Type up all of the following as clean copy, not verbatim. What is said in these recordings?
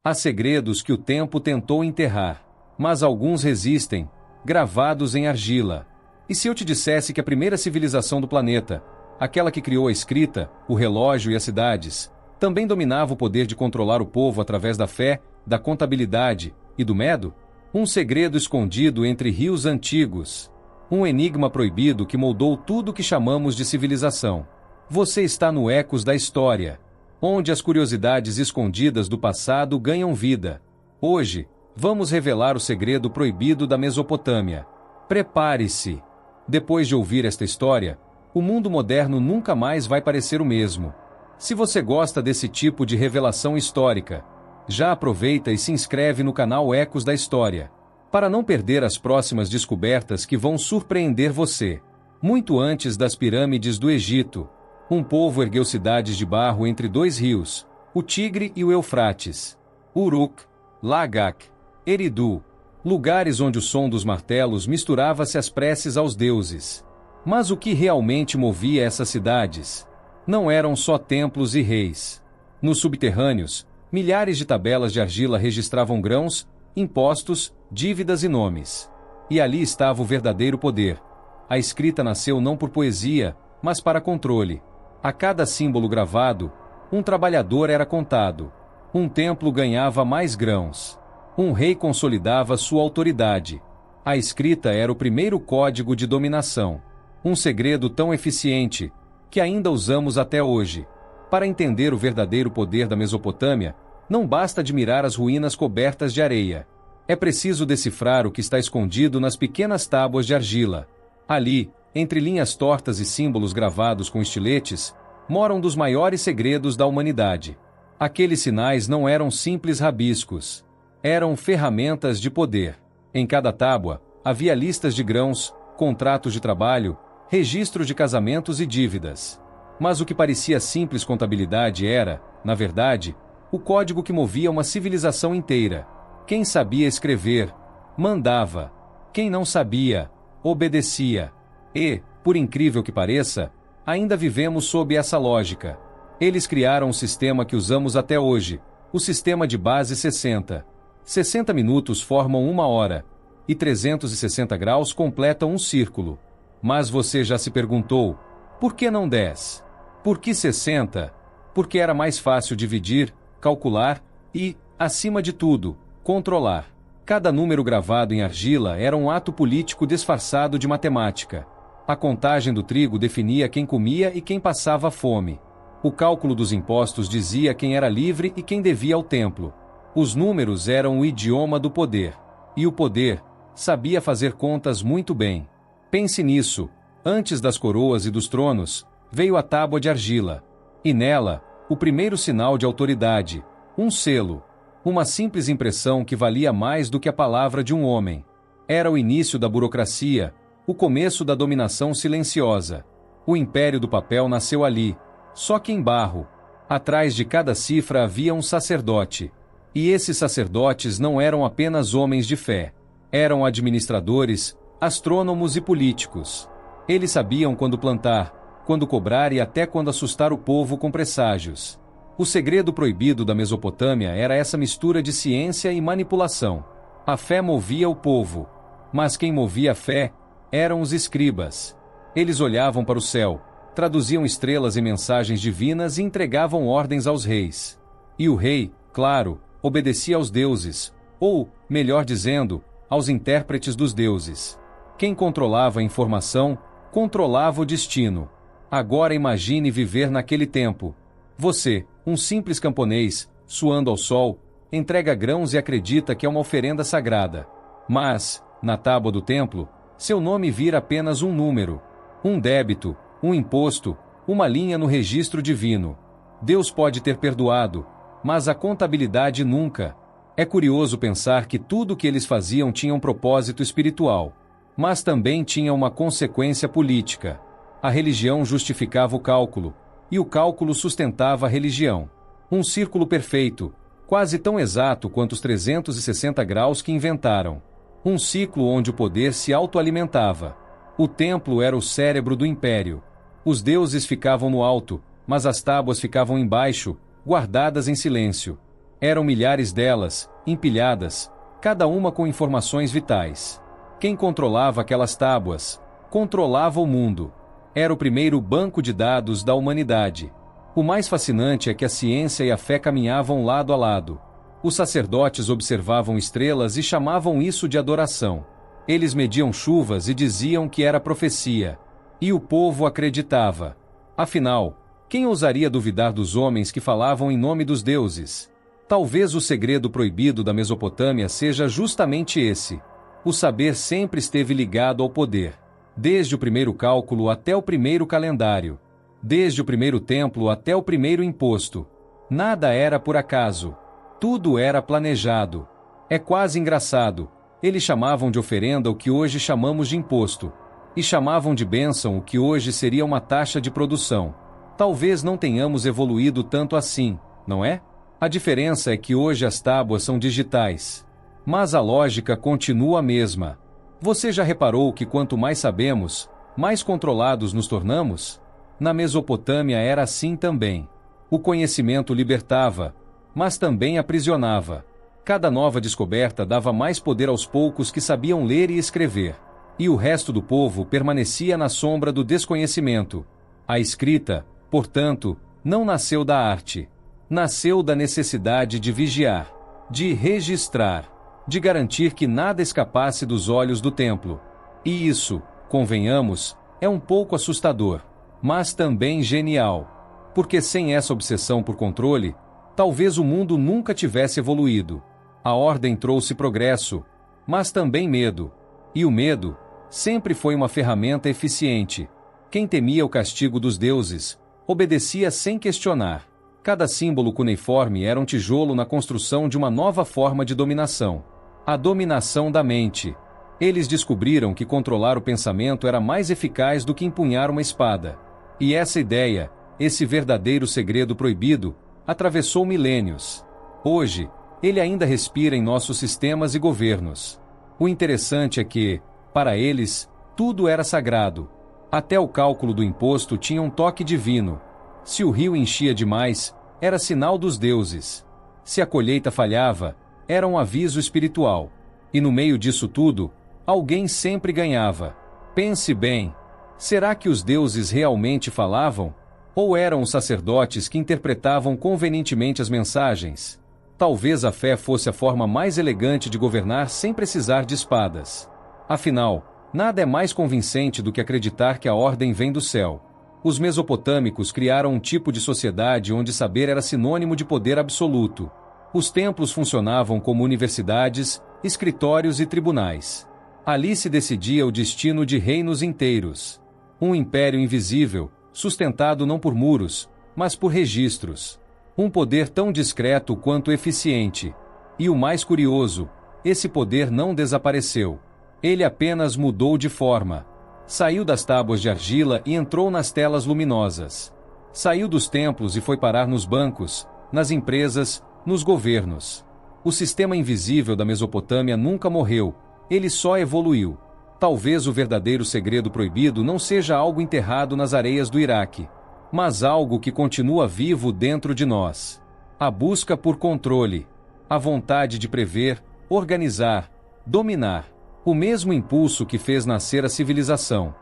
Há segredos que o tempo tentou enterrar, mas alguns resistem, gravados em argila. E se eu te dissesse que a primeira civilização do planeta, aquela que criou a escrita, o relógio e as cidades, também dominava o poder de controlar o povo através da fé, da contabilidade e do medo? Um segredo escondido entre rios antigos. Um enigma proibido que moldou tudo o que chamamos de civilização. Você está no Ecos da História, onde as curiosidades escondidas do passado ganham vida. Hoje, vamos revelar o segredo proibido da Mesopotâmia. Prepare-se! Depois de ouvir esta história, o mundo moderno nunca mais vai parecer o mesmo. Se você gosta desse tipo de revelação histórica, já aproveita e se inscreve no canal Ecos da História, para não perder as próximas descobertas que vão surpreender você. Muito antes das pirâmides do Egito, um povo ergueu cidades de barro entre dois rios, o Tigre e o Eufrates. Uruk, Lagak, Eridu, lugares onde o som dos martelos misturava-se às preces aos deuses. Mas o que realmente movia essas cidades? Não eram só templos e reis. Nos subterrâneos, milhares de tabelas de argila registravam grãos, impostos, dívidas e nomes. E ali estava o verdadeiro poder. A escrita nasceu não por poesia, mas para controle. A cada símbolo gravado, um trabalhador era contado. Um templo ganhava mais grãos. Um rei consolidava sua autoridade. A escrita era o primeiro código de dominação. Um segredo tão eficiente, que ainda usamos até hoje. Para entender o verdadeiro poder da Mesopotâmia, não basta admirar as ruínas cobertas de areia. É preciso decifrar o que está escondido nas pequenas tábuas de argila. Ali, entre linhas tortas e símbolos gravados com estiletes, mora um dos maiores segredos da humanidade. Aqueles sinais não eram simples rabiscos. Eram ferramentas de poder. Em cada tábua, havia listas de grãos, contratos de trabalho, registros de casamentos e dívidas. Mas o que parecia simples contabilidade era, na verdade, o código que movia uma civilização inteira. Quem sabia escrever, mandava. Quem não sabia, obedecia. E, por incrível que pareça, ainda vivemos sob essa lógica. Eles criaram um sistema que usamos até hoje, o sistema de base 60. 60 minutos formam uma hora, e 360 graus completam um círculo. Mas você já se perguntou, por que não 10? Por que 60? Porque era mais fácil dividir, calcular e, acima de tudo, controlar. Cada número gravado em argila era um ato político disfarçado de matemática. A contagem do trigo definia quem comia e quem passava fome. O cálculo dos impostos dizia quem era livre e quem devia ao templo. Os números eram o idioma do poder. E o poder sabia fazer contas muito bem. Pense nisso. Antes das coroas e dos tronos, veio a tábua de argila. E nela, o primeiro sinal de autoridade, um selo. Uma simples impressão que valia mais do que a palavra de um homem. Era o início da burocracia, o começo da dominação silenciosa. O império do papel nasceu ali, só que em barro. Atrás de cada cifra havia um sacerdote. E esses sacerdotes não eram apenas homens de fé. Eram administradores, astrônomos e políticos. Eles sabiam quando plantar, quando cobrar e até quando assustar o povo com presságios. O segredo proibido da Mesopotâmia era essa mistura de ciência e manipulação. A fé movia o povo, mas quem movia a fé eram os escribas. Eles olhavam para o céu, traduziam estrelas em mensagens divinas e entregavam ordens aos reis. E o rei, claro, obedecia aos deuses, ou, melhor dizendo, aos intérpretes dos deuses. Quem controlava a informação, controlava o destino. Agora imagine viver naquele tempo. Você, um simples camponês, suando ao sol, entrega grãos e acredita que é uma oferenda sagrada. Mas, na tábua do templo, seu nome vira apenas um número, um débito, um imposto, uma linha no registro divino. Deus pode ter perdoado, mas a contabilidade nunca. É curioso pensar que tudo o que eles faziam tinha um propósito espiritual, mas também tinha uma consequência política. A religião justificava o cálculo, e o cálculo sustentava a religião. Um círculo perfeito, quase tão exato quanto os 360 graus que inventaram. Um ciclo onde o poder se autoalimentava. O templo era o cérebro do império. Os deuses ficavam no alto, mas as tábuas ficavam embaixo, guardadas em silêncio. Eram milhares delas, empilhadas, cada uma com informações vitais. Quem controlava aquelas tábuas, controlava o mundo. Era o primeiro banco de dados da humanidade. O mais fascinante é que a ciência e a fé caminhavam lado a lado. Os sacerdotes observavam estrelas e chamavam isso de adoração. Eles mediam chuvas e diziam que era profecia. E o povo acreditava. Afinal, quem ousaria duvidar dos homens que falavam em nome dos deuses? Talvez o segredo proibido da Mesopotâmia seja justamente esse. O saber sempre esteve ligado ao poder. Desde o primeiro cálculo até o primeiro calendário. Desde o primeiro templo até o primeiro imposto. Nada era por acaso. Tudo era planejado. É quase engraçado. Eles chamavam de oferenda o que hoje chamamos de imposto. E chamavam de bênção o que hoje seria uma taxa de produção. Talvez não tenhamos evoluído tanto assim, não é? A diferença é que hoje as tábuas são digitais. Mas a lógica continua a mesma. Você já reparou que quanto mais sabemos, mais controlados nos tornamos? Na Mesopotâmia era assim também. O conhecimento libertava, mas também aprisionava. Cada nova descoberta dava mais poder aos poucos que sabiam ler e escrever. E o resto do povo permanecia na sombra do desconhecimento. A escrita, portanto, não nasceu da arte. Nasceu da necessidade de vigiar, de registrar, de garantir que nada escapasse dos olhos do templo. E isso, convenhamos, é um pouco assustador, mas também genial. Porque sem essa obsessão por controle, talvez o mundo nunca tivesse evoluído. A ordem trouxe progresso, mas também medo. E o medo sempre foi uma ferramenta eficiente. Quem temia o castigo dos deuses, obedecia sem questionar. Cada símbolo cuneiforme era um tijolo na construção de uma nova forma de dominação. A dominação da mente. Eles descobriram que controlar o pensamento era mais eficaz do que empunhar uma espada. E essa ideia, esse verdadeiro segredo proibido, atravessou milênios. Hoje, ele ainda respira em nossos sistemas e governos. O interessante é que, para eles, tudo era sagrado. Até o cálculo do imposto tinha um toque divino. Se o rio enchia demais, era sinal dos deuses. Se a colheita falhava, era um aviso espiritual. E no meio disso tudo, alguém sempre ganhava. Pense bem. Será que os deuses realmente falavam? Ou eram os sacerdotes que interpretavam convenientemente as mensagens? Talvez a fé fosse a forma mais elegante de governar sem precisar de espadas. Afinal, nada é mais convincente do que acreditar que a ordem vem do céu. Os mesopotâmicos criaram um tipo de sociedade onde saber era sinônimo de poder absoluto. Os templos funcionavam como universidades, escritórios e tribunais. Ali se decidia o destino de reinos inteiros. Um império invisível, sustentado não por muros, mas por registros. Um poder tão discreto quanto eficiente. E o mais curioso, esse poder não desapareceu. Ele apenas mudou de forma. Saiu das tábuas de argila e entrou nas telas luminosas. Saiu dos templos e foi parar nos bancos, nas empresas, nos governos. O sistema invisível da Mesopotâmia nunca morreu, ele só evoluiu. Talvez o verdadeiro segredo proibido não seja algo enterrado nas areias do Iraque, mas algo que continua vivo dentro de nós. A busca por controle, a vontade de prever, organizar, dominar. O mesmo impulso que fez nascer a civilização.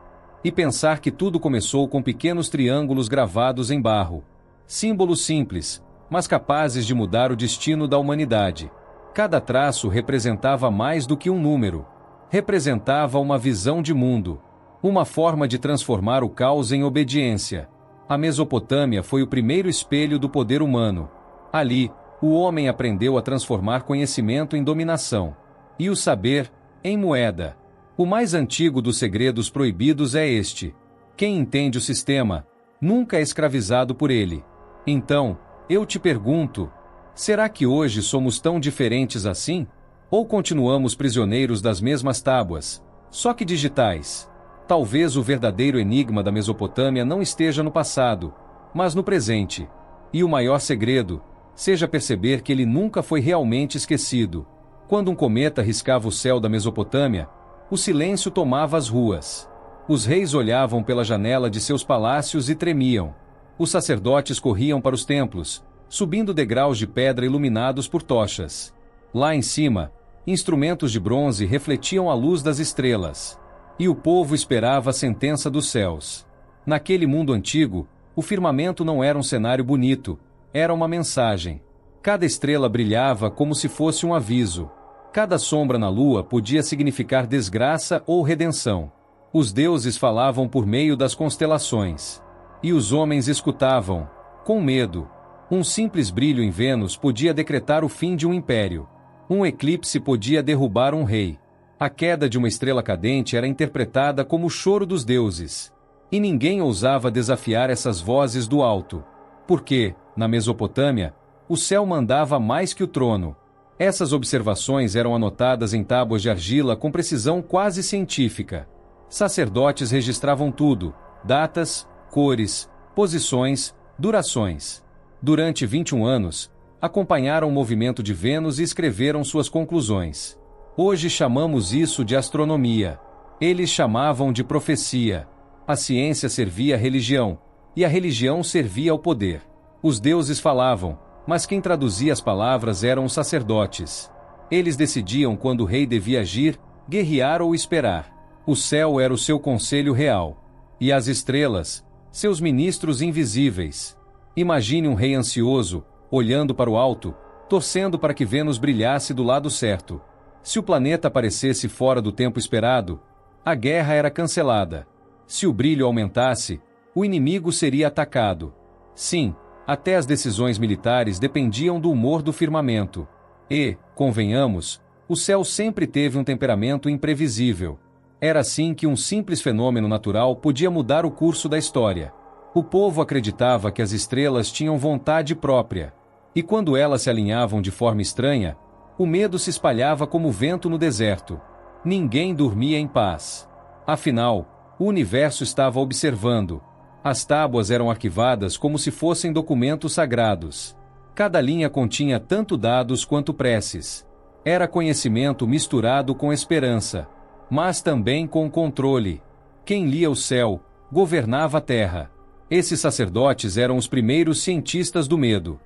E pensar que tudo começou com pequenos triângulos gravados em barro. Símbolos simples, mas capazes de mudar o destino da humanidade. Cada traço representava mais do que um número. Representava uma visão de mundo. Uma forma de transformar o caos em obediência. A Mesopotâmia foi o primeiro espelho do poder humano. Ali, o homem aprendeu a transformar conhecimento em dominação. E o saber, em moeda. O mais antigo dos segredos proibidos é este. Quem entende o sistema, nunca é escravizado por ele. Então, eu te pergunto, será que hoje somos tão diferentes assim? Ou continuamos prisioneiros das mesmas tábuas, só que digitais? Talvez o verdadeiro enigma da Mesopotâmia não esteja no passado, mas no presente. E o maior segredo seja perceber que ele nunca foi realmente esquecido. Quando um cometa riscava o céu da Mesopotâmia, o silêncio tomava as ruas. Os reis olhavam pela janela de seus palácios e tremiam. Os sacerdotes corriam para os templos, subindo degraus de pedra iluminados por tochas. Lá em cima, instrumentos de bronze refletiam a luz das estrelas. E o povo esperava a sentença dos céus. Naquele mundo antigo, o firmamento não era um cenário bonito, era uma mensagem. Cada estrela brilhava como se fosse um aviso. Cada sombra na lua podia significar desgraça ou redenção. Os deuses falavam por meio das constelações. E os homens escutavam, com medo. Um simples brilho em Vênus podia decretar o fim de um império. Um eclipse podia derrubar um rei. A queda de uma estrela cadente era interpretada como o choro dos deuses. E ninguém ousava desafiar essas vozes do alto. Porque, na Mesopotâmia, o céu mandava mais que o trono. Essas observações eram anotadas em tábuas de argila com precisão quase científica. Sacerdotes registravam tudo: datas, cores, posições, durações. Durante 21 anos, acompanharam o movimento de Vênus e escreveram suas conclusões. Hoje chamamos isso de astronomia. Eles chamavam de profecia. A ciência servia à religião, e a religião servia ao poder. Os deuses falavam, mas quem traduzia as palavras eram os sacerdotes. Eles decidiam quando o rei devia agir, guerrear ou esperar. O céu era o seu conselho real. E as estrelas, seus ministros invisíveis. Imagine um rei ansioso, olhando para o alto, torcendo para que Vênus brilhasse do lado certo. Se o planeta aparecesse fora do tempo esperado, a guerra era cancelada. Se o brilho aumentasse, o inimigo seria atacado. Sim, até as decisões militares dependiam do humor do firmamento. E, convenhamos, o céu sempre teve um temperamento imprevisível. Era assim que um simples fenômeno natural podia mudar o curso da história. O povo acreditava que as estrelas tinham vontade própria. E quando elas se alinhavam de forma estranha, o medo se espalhava como vento no deserto. Ninguém dormia em paz. Afinal, o universo estava observando. As tábuas eram arquivadas como se fossem documentos sagrados. Cada linha continha tanto dados quanto preces. Era conhecimento misturado com esperança, mas também com controle. Quem lia o céu, governava a terra. Esses sacerdotes eram os primeiros cientistas do medo.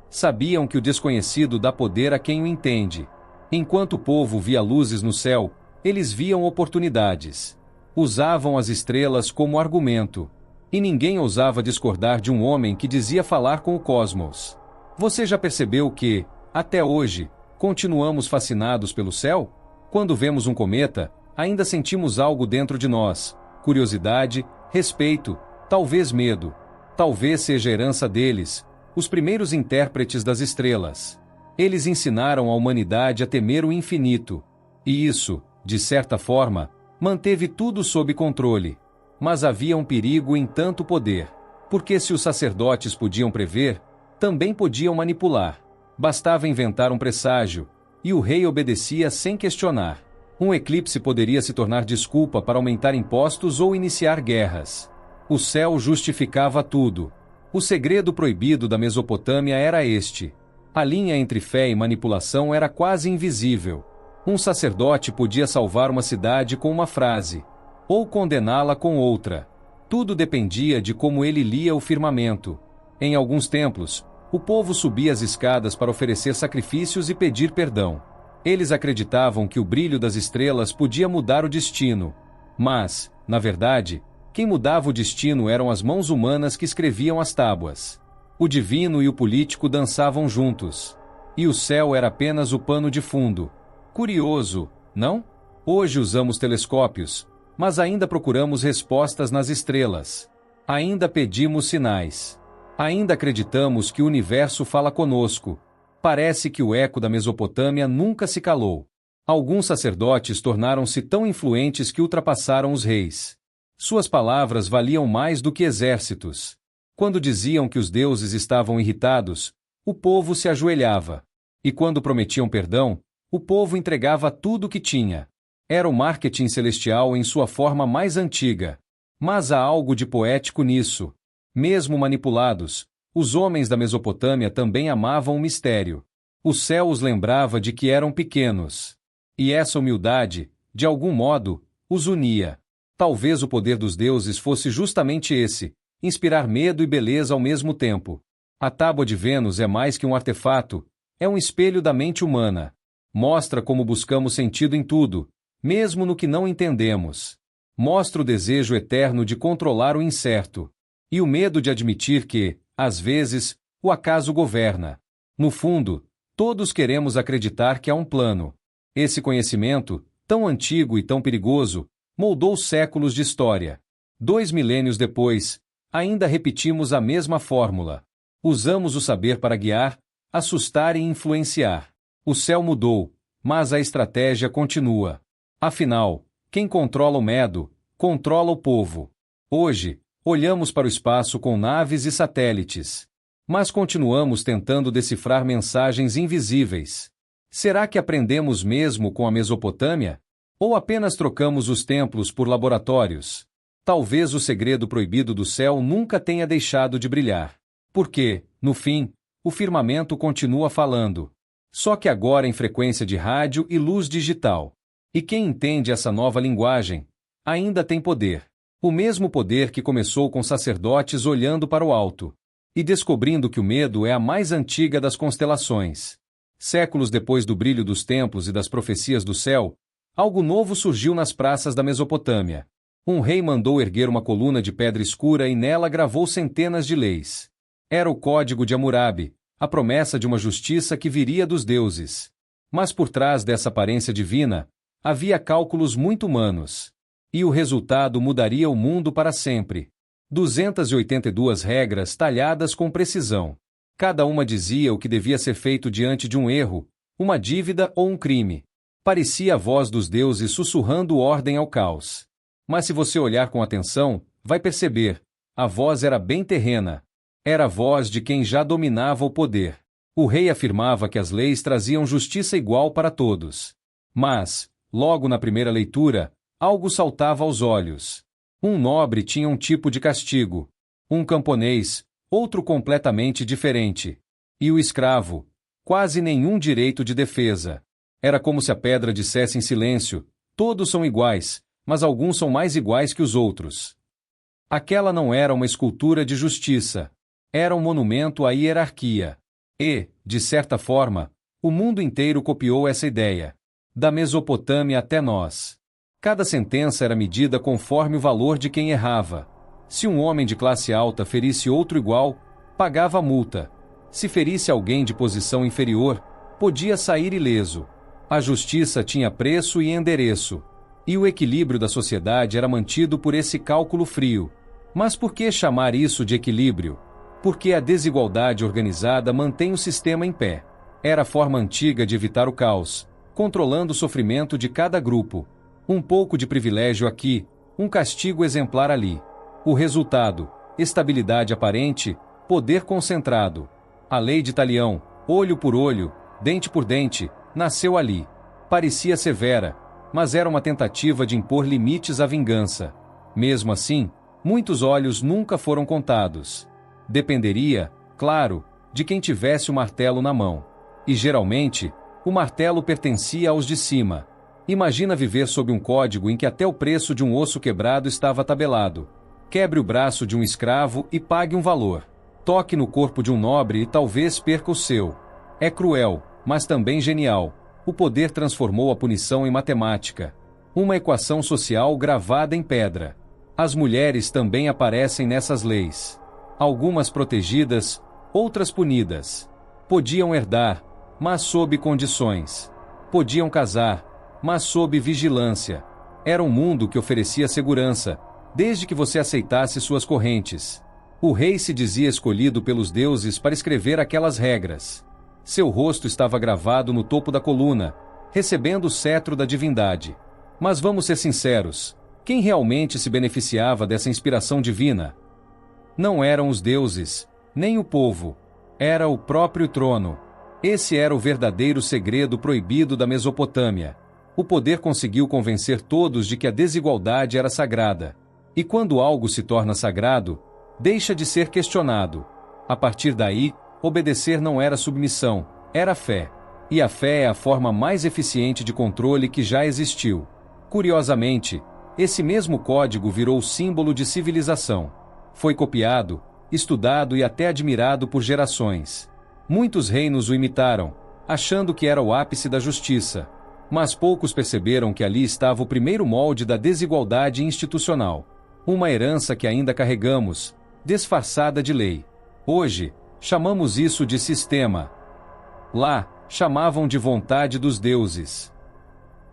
Sabiam que o desconhecido dá poder a quem o entende. Enquanto o povo via luzes no céu, eles viam oportunidades. Usavam as estrelas como argumento. E ninguém ousava discordar de um homem que dizia falar com o cosmos. Você já percebeu que, até hoje, continuamos fascinados pelo céu? Quando vemos um cometa, ainda sentimos algo dentro de nós: curiosidade, respeito, talvez medo. Talvez seja a herança deles, os primeiros intérpretes das estrelas. Eles ensinaram a humanidade a temer o infinito. E isso, de certa forma, manteve tudo sob controle. Mas havia um perigo em tanto poder. Porque se os sacerdotes podiam prever, também podiam manipular. Bastava inventar um presságio, e o rei obedecia sem questionar. Um eclipse poderia se tornar desculpa para aumentar impostos ou iniciar guerras. O céu justificava tudo. O segredo proibido da Mesopotâmia era este. A linha entre fé e manipulação era quase invisível. Um sacerdote podia salvar uma cidade com uma frase, ou condená-la com outra. Tudo dependia de como ele lia o firmamento. Em alguns templos, o povo subia as escadas para oferecer sacrifícios e pedir perdão. Eles acreditavam que o brilho das estrelas podia mudar o destino. Mas, na verdade, quem mudava o destino eram as mãos humanas que escreviam as tábuas. O divino e o político dançavam juntos. E o céu era apenas o pano de fundo. Curioso, não? Hoje usamos telescópios, mas ainda procuramos respostas nas estrelas. Ainda pedimos sinais. Ainda acreditamos que o universo fala conosco. Parece que o eco da Mesopotâmia nunca se calou. Alguns sacerdotes tornaram-se tão influentes que ultrapassaram os reis. Suas palavras valiam mais do que exércitos. Quando diziam que os deuses estavam irritados, o povo se ajoelhava. E quando prometiam perdão, o povo entregava tudo o que tinha. Era o marketing celestial em sua forma mais antiga. Mas há algo de poético nisso. Mesmo manipulados, os homens da Mesopotâmia também amavam o mistério. O céu os lembrava de que eram pequenos. E essa humildade, de algum modo, os unia. Talvez o poder dos deuses fosse justamente esse: inspirar medo e beleza ao mesmo tempo. A tábua de Vênus é mais que um artefato, é um espelho da mente humana. Mostra como buscamos sentido em tudo, mesmo no que não entendemos. Mostra o desejo eterno de controlar o incerto. E o medo de admitir que, às vezes, o acaso governa. No fundo, todos queremos acreditar que há um plano. Esse conhecimento, tão antigo e tão perigoso, moldou séculos de história. 2 milênios depois, ainda repetimos a mesma fórmula. Usamos o saber para guiar, assustar e influenciar. O céu mudou, mas a estratégia continua. Afinal, quem controla o medo, controla o povo. Hoje, olhamos para o espaço com naves e satélites. Mas continuamos tentando decifrar mensagens invisíveis. Será que aprendemos mesmo com a Mesopotâmia? Ou apenas trocamos os templos por laboratórios? Talvez o segredo proibido do céu nunca tenha deixado de brilhar. Porque, no fim, o firmamento continua falando. Só que agora em frequência de rádio e luz digital. E quem entende essa nova linguagem, ainda tem poder. O mesmo poder que começou com sacerdotes olhando para o alto. E descobrindo que o medo é a mais antiga das constelações. Séculos depois do brilho dos templos e das profecias do céu, algo novo surgiu nas praças da Mesopotâmia. Um rei mandou erguer uma coluna de pedra escura e nela gravou centenas de leis. Era o Código de Hammurabi, a promessa de uma justiça que viria dos deuses. Mas por trás dessa aparência divina, havia cálculos muito humanos. E o resultado mudaria o mundo para sempre. 282 regras talhadas com precisão. Cada uma dizia o que devia ser feito diante de um erro, uma dívida ou um crime. Parecia a voz dos deuses sussurrando ordem ao caos. Mas se você olhar com atenção, vai perceber, a voz era bem terrena. Era a voz de quem já dominava o poder. O rei afirmava que as leis traziam justiça igual para todos. Mas, logo na primeira leitura, algo saltava aos olhos. Um nobre tinha um tipo de castigo. Um camponês, outro completamente diferente. E o escravo, quase nenhum direito de defesa. Era como se a pedra dissesse em silêncio, todos são iguais, mas alguns são mais iguais que os outros. Aquela não era uma escultura de justiça. Era um monumento à hierarquia. E, de certa forma, o mundo inteiro copiou essa ideia. Da Mesopotâmia até nós. Cada sentença era medida conforme o valor de quem errava. Se um homem de classe alta ferisse outro igual, pagava a multa. Se ferisse alguém de posição inferior, podia sair ileso. A justiça tinha preço e endereço. E o equilíbrio da sociedade era mantido por esse cálculo frio. Mas por que chamar isso de equilíbrio? Porque a desigualdade organizada mantém o sistema em pé. Era a forma antiga de evitar o caos, controlando o sofrimento de cada grupo. Um pouco de privilégio aqui, um castigo exemplar ali. O resultado, estabilidade aparente, poder concentrado. A lei de Talião, olho por olho, dente por dente, nasceu ali. Parecia severa, mas era uma tentativa de impor limites à vingança. Mesmo assim, muitos olhos nunca foram contados. Dependeria, claro, de quem tivesse o martelo na mão. E geralmente, o martelo pertencia aos de cima. Imagina viver sob um código em que até o preço de um osso quebrado estava tabelado. Quebre o braço de um escravo e pague um valor. Toque no corpo de um nobre e talvez perca o seu. É cruel, mas também genial. O poder transformou a punição em matemática. Uma equação social gravada em pedra. As mulheres também aparecem nessas leis. Algumas protegidas, outras punidas. Podiam herdar, mas sob condições. Podiam casar, mas sob vigilância. Era um mundo que oferecia segurança, desde que você aceitasse suas correntes. O rei se dizia escolhido pelos deuses para escrever aquelas regras. Seu rosto estava gravado no topo da coluna, recebendo o cetro da divindade. Mas vamos ser sinceros, quem realmente se beneficiava dessa inspiração divina? Não eram os deuses, nem o povo. Era o próprio trono. Esse era o verdadeiro segredo proibido da Mesopotâmia. O poder conseguiu convencer todos de que a desigualdade era sagrada. E quando algo se torna sagrado, deixa de ser questionado. A partir daí, obedecer não era submissão, era fé. E a fé é a forma mais eficiente de controle que já existiu. Curiosamente, esse mesmo código virou símbolo de civilização. Foi copiado, estudado e até admirado por gerações. Muitos reinos o imitaram, achando que era o ápice da justiça. Mas poucos perceberam que ali estava o primeiro molde da desigualdade institucional. Uma herança que ainda carregamos, disfarçada de lei. Hoje, chamamos isso de sistema. Lá, chamavam de vontade dos deuses.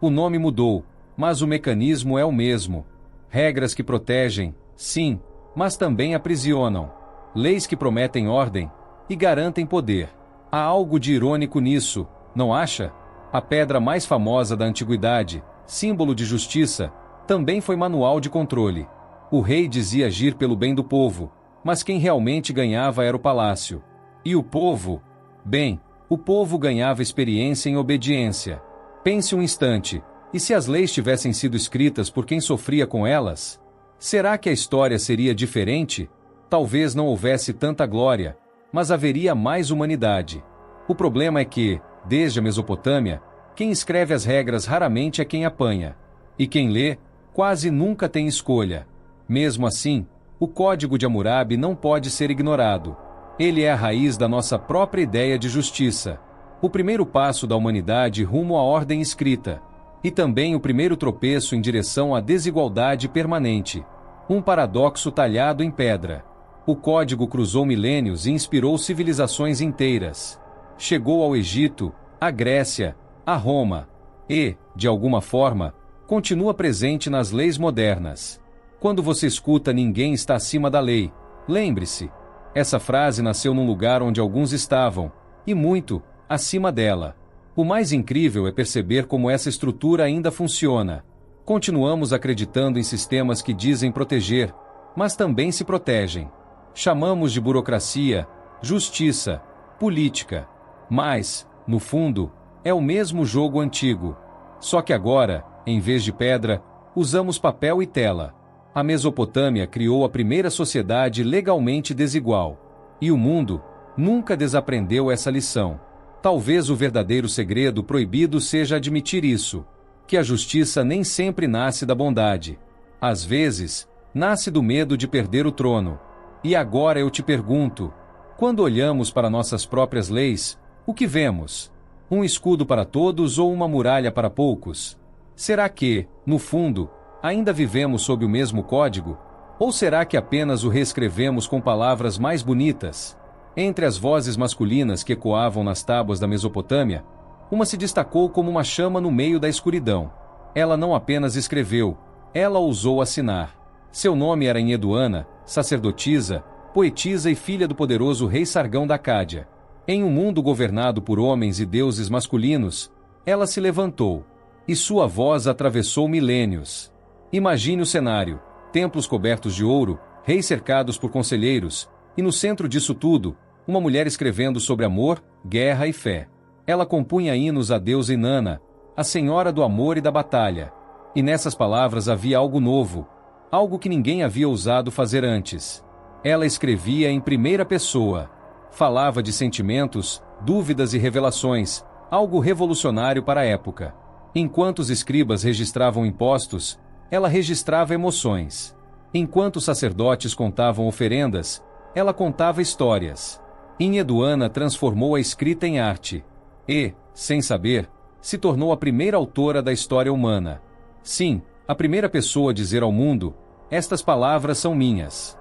O nome mudou, mas o mecanismo é o mesmo. Regras que protegem, sim, mas também aprisionam. Leis que prometem ordem e garantem poder. Há algo de irônico nisso, não acha? A pedra mais famosa da antiguidade, símbolo de justiça, também foi manual de controle. O rei dizia agir pelo bem do povo, mas quem realmente ganhava era o palácio. E o povo? Bem, o povo ganhava experiência em obediência. Pense um instante, e se as leis tivessem sido escritas por quem sofria com elas? Será que a história seria diferente? Talvez não houvesse tanta glória, mas haveria mais humanidade. O problema é que, desde a Mesopotâmia, quem escreve as regras raramente é quem apanha. E quem lê, quase nunca tem escolha. Mesmo assim, o Código de Hammurabi não pode ser ignorado. Ele é a raiz da nossa própria ideia de justiça. O primeiro passo da humanidade rumo à ordem escrita. E também o primeiro tropeço em direção à desigualdade permanente. Um paradoxo talhado em pedra. O código cruzou milênios e inspirou civilizações inteiras. Chegou ao Egito, à Grécia, a Roma. E, de alguma forma, continua presente nas leis modernas. Quando você escuta "ninguém está acima da lei", lembre-se, essa frase nasceu num lugar onde alguns estavam, e muito, acima dela. O mais incrível é perceber como essa estrutura ainda funciona. Continuamos acreditando em sistemas que dizem proteger, mas também se protegem. Chamamos de burocracia, justiça, política. Mas, no fundo, é o mesmo jogo antigo. Só que agora, em vez de pedra, usamos papel e tela. A Mesopotâmia criou a primeira sociedade legalmente desigual. E o mundo nunca desaprendeu essa lição. Talvez o verdadeiro segredo proibido seja admitir isso, que a justiça nem sempre nasce da bondade. Às vezes, nasce do medo de perder o trono. E agora eu te pergunto, quando olhamos para nossas próprias leis, o que vemos? Um escudo para todos ou uma muralha para poucos? Será que, no fundo, ainda vivemos sob o mesmo código? Ou será que apenas o reescrevemos com palavras mais bonitas? Entre as vozes masculinas que ecoavam nas tábuas da Mesopotâmia, uma se destacou como uma chama no meio da escuridão. Ela não apenas escreveu, ela ousou assinar. Seu nome era Enheduana, sacerdotisa, poetisa e filha do poderoso rei Sargão da Acádia. Em um mundo governado por homens e deuses masculinos, ela se levantou, e sua voz atravessou milênios. Imagine o cenário: templos cobertos de ouro, reis cercados por conselheiros, e no centro disso tudo, uma mulher escrevendo sobre amor, guerra e fé. Ela compunha hinos à deusa Inanna, a senhora do amor e da batalha. E nessas palavras havia algo novo, algo que ninguém havia ousado fazer antes. Ela escrevia em primeira pessoa. Falava de sentimentos, dúvidas e revelações, algo revolucionário para a época. Enquanto os escribas registravam impostos, ela registrava emoções. Enquanto os sacerdotes contavam oferendas, ela contava histórias. Enheduana transformou a escrita em arte. E, sem saber, se tornou a primeira autora da história humana. Sim, a primeira pessoa a dizer ao mundo: estas palavras são minhas.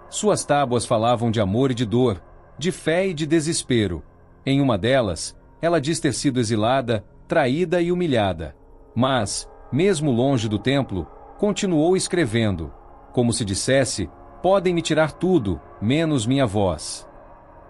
Suas tábuas falavam de amor e de dor, de fé e de desespero. Em uma delas, ela diz ter sido exilada, traída e humilhada. Mas, mesmo longe do templo, continuou escrevendo, como se dissesse: podem me tirar tudo, menos minha voz.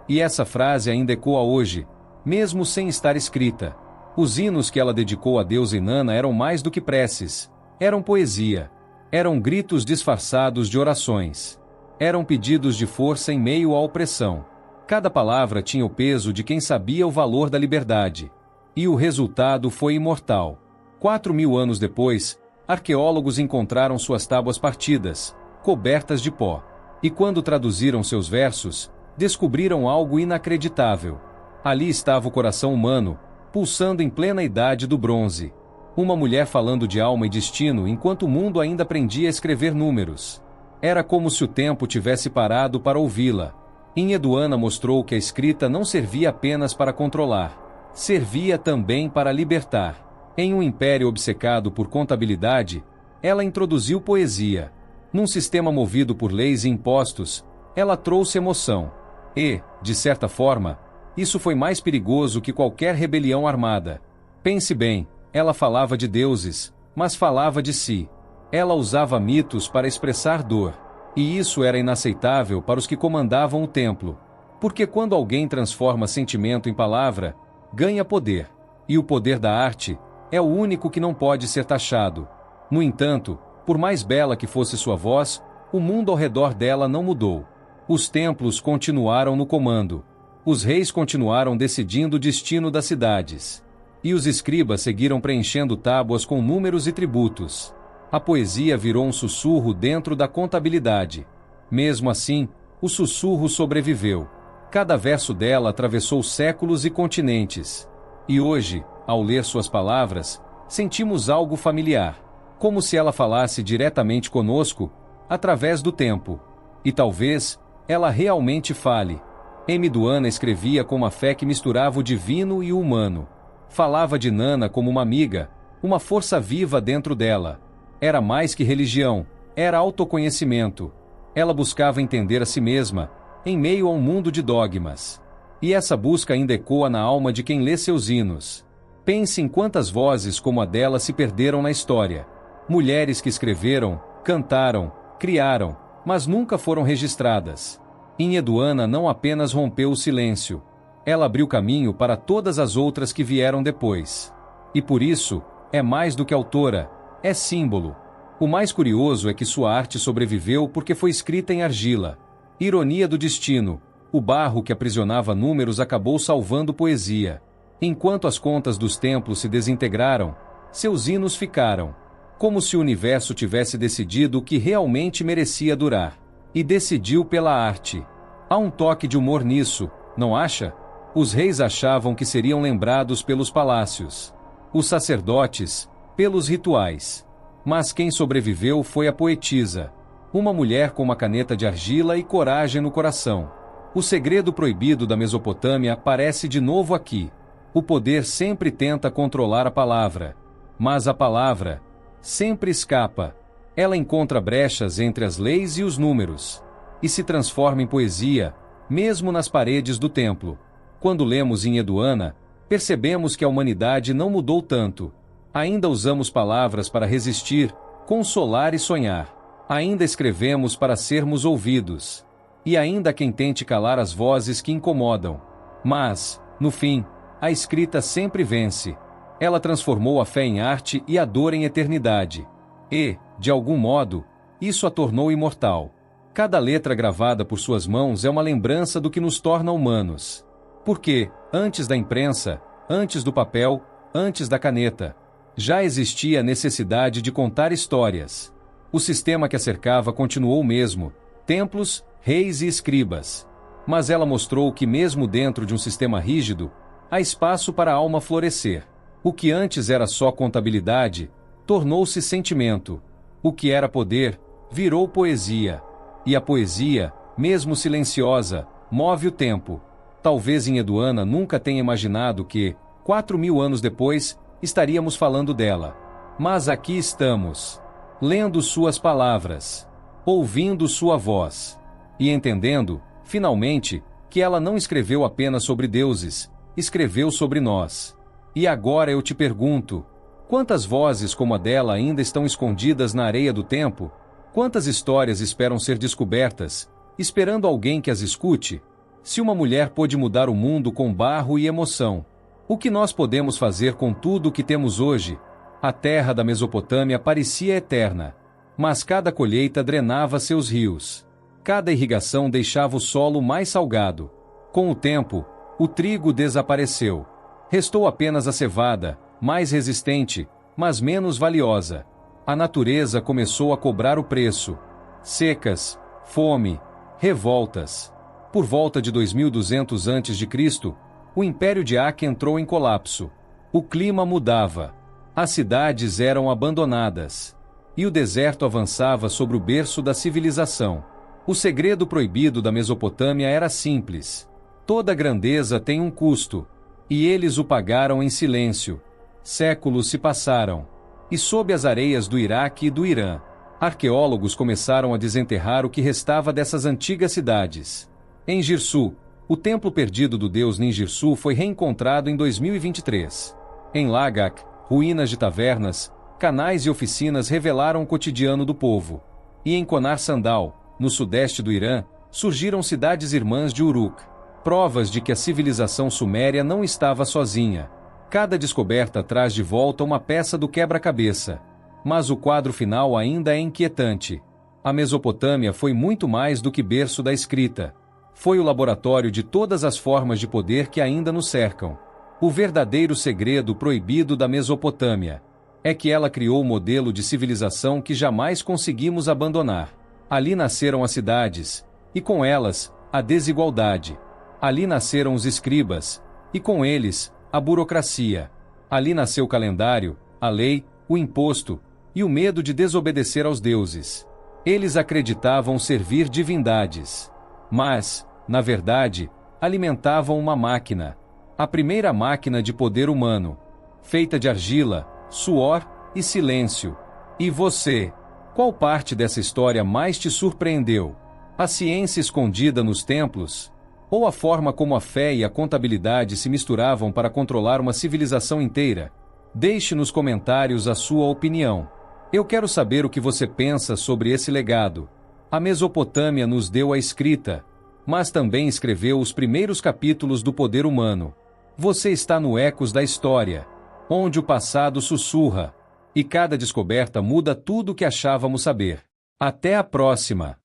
E essa frase ainda ecoa hoje, mesmo sem estar escrita. Os hinos que ela dedicou à deusa Inanna eram mais do que preces. Eram poesia. Eram gritos disfarçados de orações. Eram pedidos de força em meio à opressão. Cada palavra tinha o peso de quem sabia o valor da liberdade. E o resultado foi imortal. 4.000 anos depois, arqueólogos encontraram suas tábuas partidas, cobertas de pó. E quando traduziram seus versos, descobriram algo inacreditável. Ali estava o coração humano, pulsando em plena idade do bronze. Uma mulher falando de alma e destino enquanto o mundo ainda aprendia a escrever números. Era como se o tempo tivesse parado para ouvi-la. Enheduana mostrou que a escrita não servia apenas para controlar, servia também para libertar. Em um império obcecado por contabilidade, ela introduziu poesia. Num sistema movido por leis e impostos, ela trouxe emoção. E, de certa forma, isso foi mais perigoso que qualquer rebelião armada. Pense bem, ela falava de deuses, mas falava de si. Ela usava mitos para expressar dor. E isso era inaceitável para os que comandavam o templo. Porque quando alguém transforma sentimento em palavra, ganha poder. E o poder da arte é o único que não pode ser taxado. No entanto, por mais bela que fosse sua voz, o mundo ao redor dela não mudou. Os templos continuaram no comando. Os reis continuaram decidindo o destino das cidades. E os escribas seguiram preenchendo tábuas com números e tributos. A poesia virou um sussurro dentro da contabilidade. Mesmo assim, o sussurro sobreviveu. Cada verso dela atravessou séculos e continentes. E hoje, ao ler suas palavras, sentimos algo familiar, como se ela falasse diretamente conosco, através do tempo. E talvez, ela realmente fale. Enheduana escrevia com uma fé que misturava o divino e o humano. Falava de Nana como uma amiga, uma força viva dentro dela. Era mais que religião, era autoconhecimento. Ela buscava entender a si mesma, em meio a um mundo de dogmas. E essa busca ainda ecoa na alma de quem lê seus hinos. Pense em quantas vozes como a dela se perderam na história. Mulheres que escreveram, cantaram, criaram, mas nunca foram registradas. Enheduana não apenas rompeu o silêncio. Ela abriu caminho para todas as outras que vieram depois. E por isso, é mais do que autora, é símbolo. O mais curioso é que sua arte sobreviveu porque foi escrita em argila. Ironia do destino, o barro que aprisionava números acabou salvando poesia. Enquanto as contas dos templos se desintegraram, seus hinos ficaram. Como se o universo tivesse decidido o que realmente merecia durar. E decidiu pela arte. Há um toque de humor nisso, não acha? Os reis achavam que seriam lembrados pelos palácios. Os sacerdotes, pelos rituais. Mas quem sobreviveu foi a poetisa. Uma mulher com uma caneta de argila e coragem no coração. O segredo proibido da Mesopotâmia aparece de novo aqui. O poder sempre tenta controlar a palavra. Mas a palavra sempre escapa. Ela encontra brechas entre as leis e os números. E se transforma em poesia, mesmo nas paredes do templo. Quando lemos Enheduana, percebemos que a humanidade não mudou tanto. Ainda usamos palavras para resistir, consolar e sonhar. Ainda escrevemos para sermos ouvidos. E ainda há quem tente calar as vozes que incomodam. Mas, no fim, a escrita sempre vence. Ela transformou a fé em arte e a dor em eternidade. E, de algum modo, isso a tornou imortal. Cada letra gravada por suas mãos é uma lembrança do que nos torna humanos. Porque, antes da imprensa, antes do papel, antes da caneta, já existia a necessidade de contar histórias. O sistema que a cercava continuou o mesmo: templos, reis e escribas. Mas ela mostrou que mesmo dentro de um sistema rígido, há espaço para a alma florescer. O que antes era só contabilidade, tornou-se sentimento. O que era poder, virou poesia. E a poesia, mesmo silenciosa, move o tempo. Talvez Enheduana nunca tenha imaginado que, 4.000 anos depois, estaríamos falando dela. Mas aqui estamos, lendo suas palavras, ouvindo sua voz, e entendendo, finalmente, que ela não escreveu apenas sobre deuses, escreveu sobre nós. E agora eu te pergunto, quantas vozes como a dela ainda estão escondidas na areia do tempo? Quantas histórias esperam ser descobertas, esperando alguém que as escute? Se uma mulher pôde mudar o mundo com barro e emoção, o que nós podemos fazer com tudo o que temos hoje? A terra da Mesopotâmia parecia eterna, mas cada colheita drenava seus rios. Cada irrigação deixava o solo mais salgado. Com o tempo, o trigo desapareceu. Restou apenas a cevada, mais resistente, mas menos valiosa. A natureza começou a cobrar o preço. Secas, fome, revoltas. Por volta de 2200 a.C., o Império de Ak entrou em colapso. O clima mudava. As cidades eram abandonadas. e o deserto avançava sobre o berço da civilização. O segredo proibido da Mesopotâmia era simples. Toda grandeza tem um custo, e eles o pagaram em silêncio. Séculos se passaram, e sob as areias do Iraque e do Irã, arqueólogos começaram a desenterrar o que restava dessas antigas cidades. Em Girsu, o templo perdido do deus Ninjirsu foi reencontrado em 2023. Em Lagak, ruínas de tavernas, canais e oficinas revelaram o cotidiano do povo. E em Konar Sandal, no sudeste do Irã, surgiram cidades irmãs de Uruk, provas de que a civilização suméria não estava sozinha. Cada descoberta traz de volta uma peça do quebra-cabeça. Mas o quadro final ainda é inquietante. A Mesopotâmia foi muito mais do que berço da escrita. Foi o laboratório de todas as formas de poder que ainda nos cercam. O verdadeiro segredo proibido da Mesopotâmia é que ela criou o modelo de civilização que jamais conseguimos abandonar. Ali nasceram as cidades, e com elas, a desigualdade. Ali nasceram os escribas, e com eles, a burocracia. Ali nasceu o calendário, a lei, o imposto, e o medo de desobedecer aos deuses. Eles acreditavam servir divindades. Mas, na verdade, alimentavam uma máquina. A primeira máquina de poder humano. Feita de argila, suor e silêncio. E você? Qual parte dessa história mais te surpreendeu? A ciência escondida nos templos? Ou a forma como a fé e a contabilidade se misturavam para controlar uma civilização inteira? Deixe nos comentários a sua opinião. Eu quero saber o que você pensa sobre esse legado. A Mesopotâmia nos deu a escrita, mas também escreveu os primeiros capítulos do poder humano. Você está no Ecos da História, onde o passado sussurra, e cada descoberta muda tudo o que achávamos saber. Até a próxima!